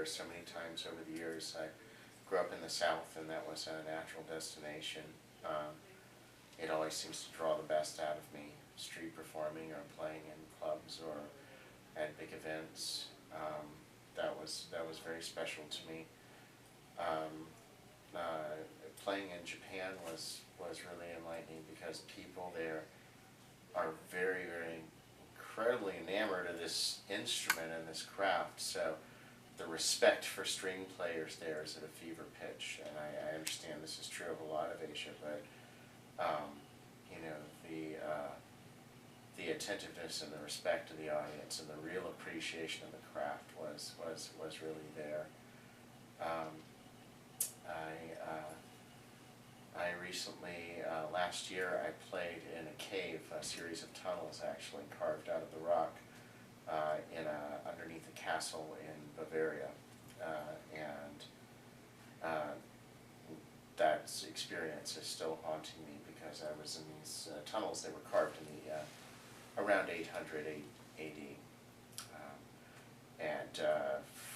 there so many times over the years. I grew up in the South, and that was a natural destination. It always seems to draw the best out of me, street performing or playing in clubs or at big events. That was very special to me. Um, Playing in Japan was really enlightening because people there are very, very incredibly enamored of this instrument and this craft. So the respect for string players there is at a fever pitch, and I understand this is true of a lot of Asia, but you know, the attentiveness and the respect of the audience and the real appreciation of the craft was really there. I recently, last year, I played in a cave, a series of tunnels actually carved out of the rock underneath a castle in Bavaria, and that experience is still haunting me because I was in these tunnels. They were carved in the around 800 AD, and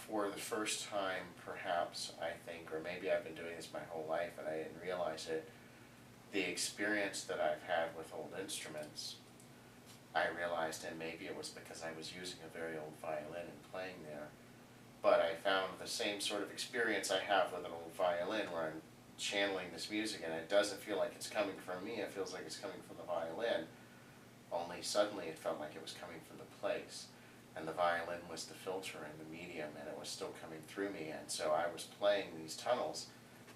for the first time, perhaps, I think, or maybe I've been doing this my whole life and I didn't realize it, the experience that I've had with old instruments, I realized, and maybe it was because I was using a very old violin and playing there, but I found the same sort of experience I have with an old violin where I'm channeling this music and it doesn't feel like it's coming from me, it feels like it's coming from the violin, only suddenly it felt like it was coming from the place. And the violin was the filter and the medium, and it was still coming through me. And so I was playing these tunnels,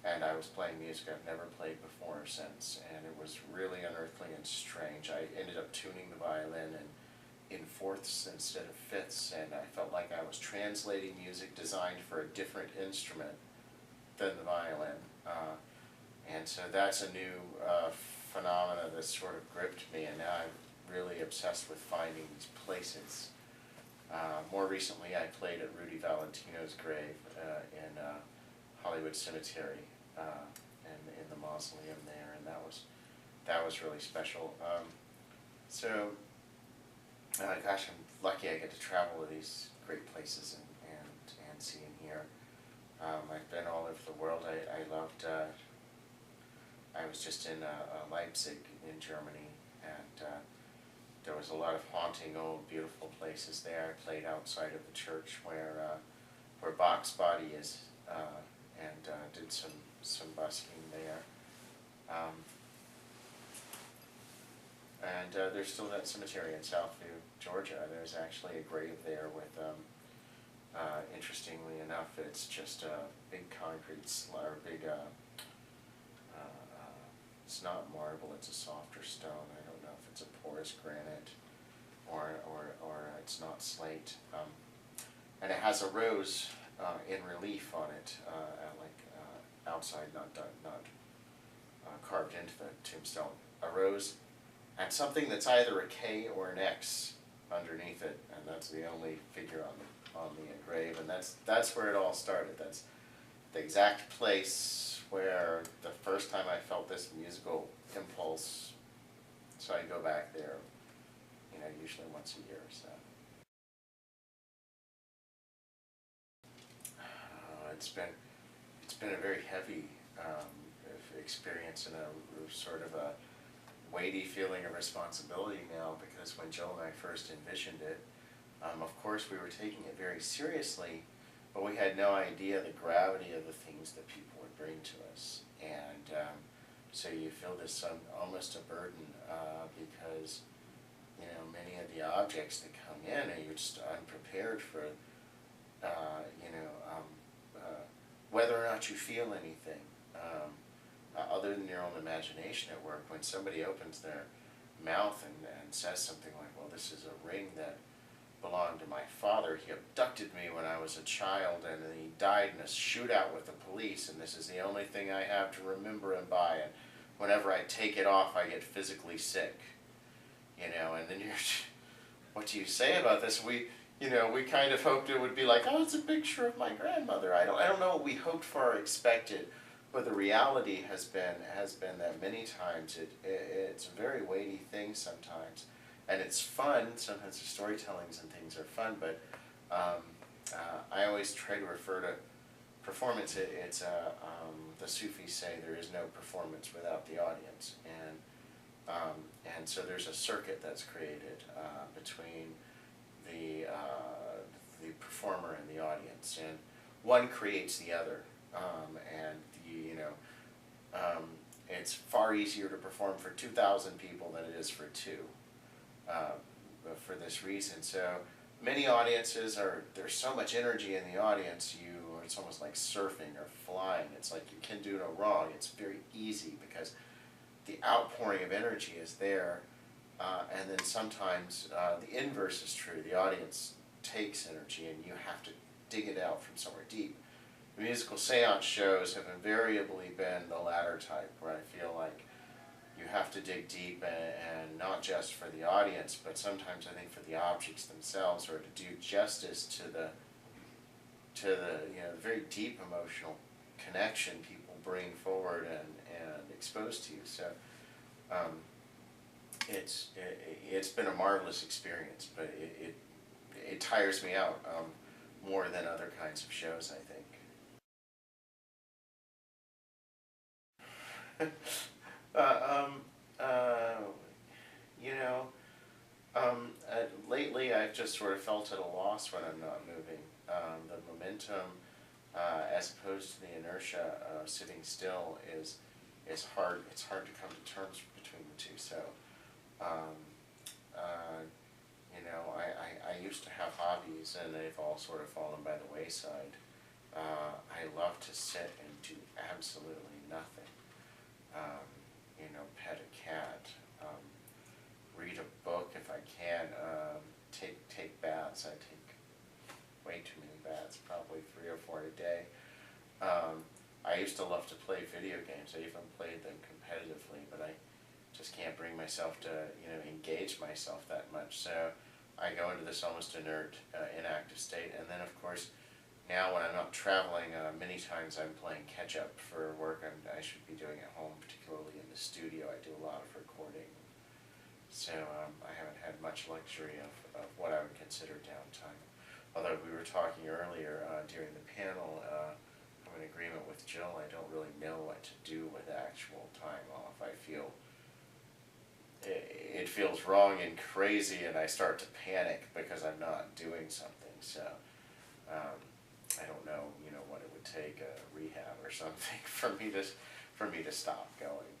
and I was playing music I've never played before or since, and it was really unearthly and strange. I ended up tuning the violin in fourths instead of fifths, and I felt like I was translating music designed for a different instrument than the violin. And so that's a new phenomena that sort of gripped me, and now I'm really obsessed with finding these places. More recently, I played at Rudy Valentino's grave in Hollywood Cemetery, and in the mausoleum there, and that was really special. Gosh, I'm lucky I get to travel to these great places and see and hear. I've been all over the world. I loved. I was just in Leipzig in Germany, and there was a lot of haunting, old, beautiful places there. I played outside of the church where Bach's body is, and did some busking there. And there's still that cemetery in Southview, Georgia. There's actually a grave there with, interestingly enough, it's just a big concrete slab, it's not marble, it's a softer stone. I don't know if it's a porous granite or it's not slate. And it has a rose in relief on it, outside, not carved into the tombstone. A rose and something that's either a K or an X underneath it, and that's the only figure on the grave. And that's where it all started. That's the exact place where the first time I felt this musical impulse, so I go back there, usually once a year or so. It's been a very heavy experience and a sort of a weighty feeling of responsibility now, because when Joe and I first envisioned it, of course we were taking it very seriously, but we had no idea the gravity of the things that people would bring to us. And so you feel this almost a burden, because many of the objects that come in, and you're just unprepared for whether or not you feel anything other than your own imagination at work. When somebody opens their mouth and says something like, well, this is a ring that belonged to my father. He abducted me when I was a child, and he died in a shootout with the police, and this is the only thing I have to remember him by, and whenever I take it off, I get physically sick. And then what do you say about this? We kind of hoped it would be like, oh, it's a picture of my grandmother. I don't know what we hoped for or expected, but the reality has been that many times it's a very weighty thing sometimes. And it's fun. Sometimes the storytellings and things are fun, but I always try to refer to performance. The Sufis say there is no performance without the audience, and so there's a circuit that's created between the performer and the audience, and one creates the other, and it's far easier to perform for 2,000 people than it is for two, for this reason. So many audiences there's so much energy in the audience, it's almost like surfing or flying. It's like you can do no wrong. It's very easy because the outpouring of energy is there, and then sometimes the inverse is true. The audience takes energy and you have to dig it out from somewhere deep. The musical seance shows have invariably been the latter type, where I feel like you have to dig deep, and not just for the audience, but sometimes I think for the objects themselves, or to do justice to the very deep emotional connection people bring forward and expose to you. So it's been a marvelous experience, but it tires me out more than other kinds of shows, I think. uh, um, uh, you know, lately I've just sort of felt at a loss when I'm not moving. The momentum, as opposed to the inertia of sitting still, is hard. It's hard to come to terms between the two. So, um, I used to have hobbies, and they've all sort of fallen by the wayside. I love to sit and do absolutely nothing. Pet a cat, read a book if I can, take baths. I take way too many baths, probably 3 or 4 a day. I used to love to play video games. I even played them competitively, but I just can't bring myself to engage myself that much. So I go into this almost inert, inactive state, and then of course, now when I'm not traveling, many times I'm playing catch up for work I should be doing at home, particularly in the studio. I do a lot of recording. So I haven't had much luxury of what I would consider downtime. Although we were talking earlier during the panel, I'm in agreement with Jill. I don't really know what to do with actual time off. I feel it feels wrong and crazy, and I start to panic because I'm not doing something. So I don't know, what it would take, a rehab or something for me to stop going.